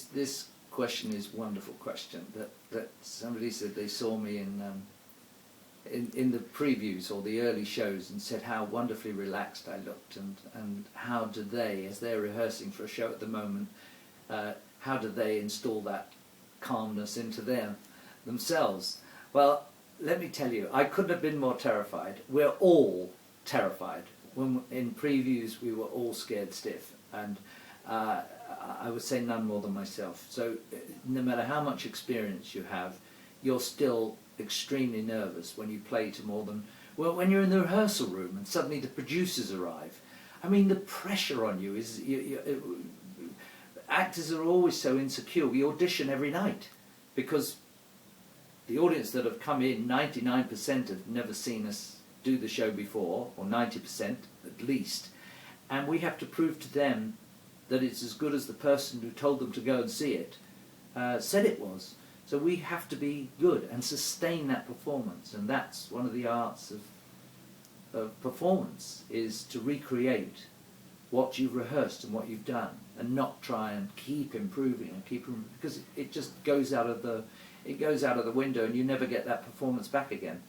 this question is a wonderful question. That somebody said they saw me in the previews or the early shows and said how wonderfully relaxed I looked, and how do they, as they're rehearsing for a show at the moment, how do they install that calmness into themselves? Well, let me tell you, I couldn't have been more terrified. We're all terrified. When in previews we were all scared stiff, and I would say none more than myself. So no matter how much experience you have, you're still extremely nervous when you play to more than, well, when you're in the rehearsal room and suddenly the producers arrive. I mean, the pressure on you is, actors are always so insecure. We audition every night because the audience that have come in, 99% have never seen us do the show before, or 90% at least, and we have to prove to them that it's as good as the person who told them to go and see it said it was. So we have to be good and sustain that performance, and that's one of the arts of performance, is to recreate what you've rehearsed and what you've done, and not try and keep improving, because it just goes out of the window, and you never get that performance back again.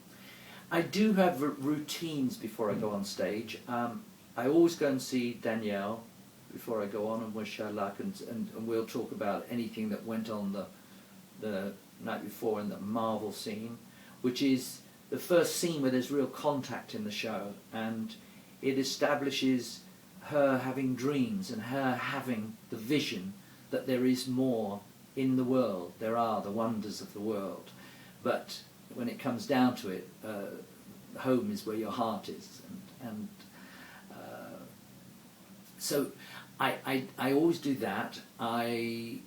I do have routines before I go on stage. I always go and see Danielle before I go on and wish her luck, and we'll talk about anything that went on the night before in the Marvel scene, which is the first scene where there's real contact in the show, and it establishes her having dreams and her having the vision that there is more in the world. There are the wonders of the world, but when it comes down to it, home is where your heart is, and so I always do that. I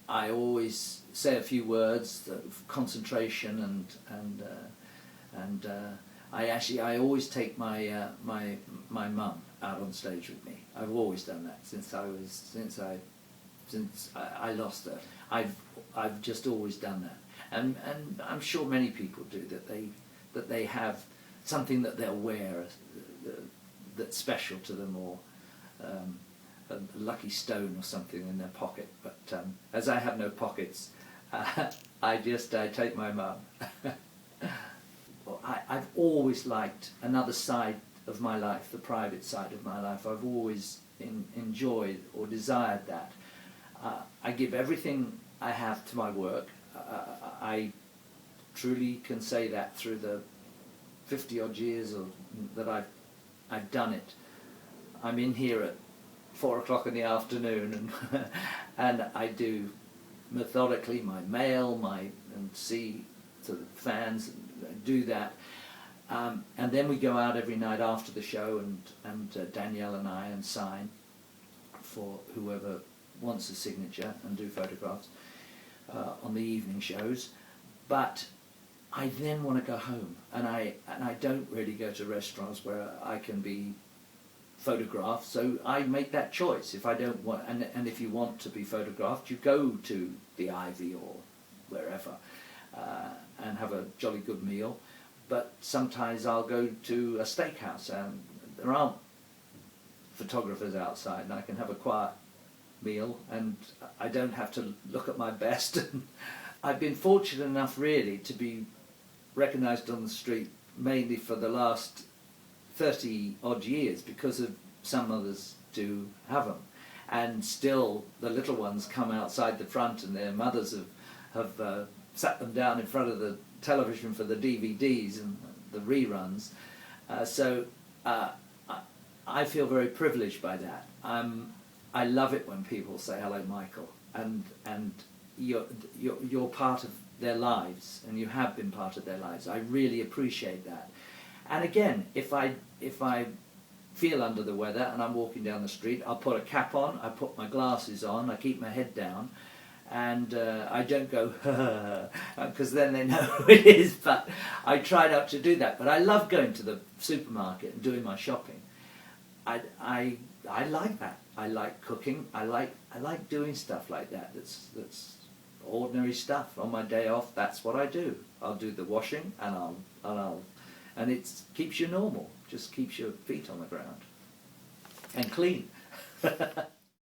always say a few words of concentration, and I always take my my mum out on stage with me. I've always done that since I lost her. I've just always done that, and I'm sure many people do, that they have something that they'll wear that's special to them, or a lucky stone or something in their pocket. But as I have no pockets, I take my mum. I've always liked another side of my life, the private side of my life. I've always enjoyed or desired that. I give everything I have to my work. I truly can say that through the 50 odd years that I've done it. I'm in here at 4 o'clock in the afternoon, and I do methodically my mail, and see to the fans, and do that. And then we go out every night after the show, and Danielle and I, and sign for whoever wants a signature, and do photographs on the evening shows. But I then want to go home, and I don't really go to restaurants where I can be photographed, so I make that choice. If I don't want, and if you want to be photographed, you go to the Ivy or wherever and have a jolly good meal. But sometimes I'll go to a steakhouse, and there aren't photographers outside, and I can have a quiet meal, and I don't have to look at my best. I've been fortunate enough really to be recognised on the street mainly for the last 30 odd years, because of some others do have them, and still the little ones come outside the front, and their mothers have sat them down in front of the television for the DVDs and the reruns. So I feel very privileged by that. I love it when people say hello, Michael, and you're part of their lives, and you have been part of their lives. I really appreciate that. And again, if I feel under the weather and I'm walking down the street, I'll put a cap on, I put my glasses on, I keep my head down, and I don't go because then they know who it is. But I try not to do that. But I love going to the supermarket and doing my shopping. I like that. I like cooking. I like doing stuff like that. That's ordinary stuff. On my day off, that's what I do. I'll do the washing, and it keeps you normal. Just keeps your feet on the ground and clean.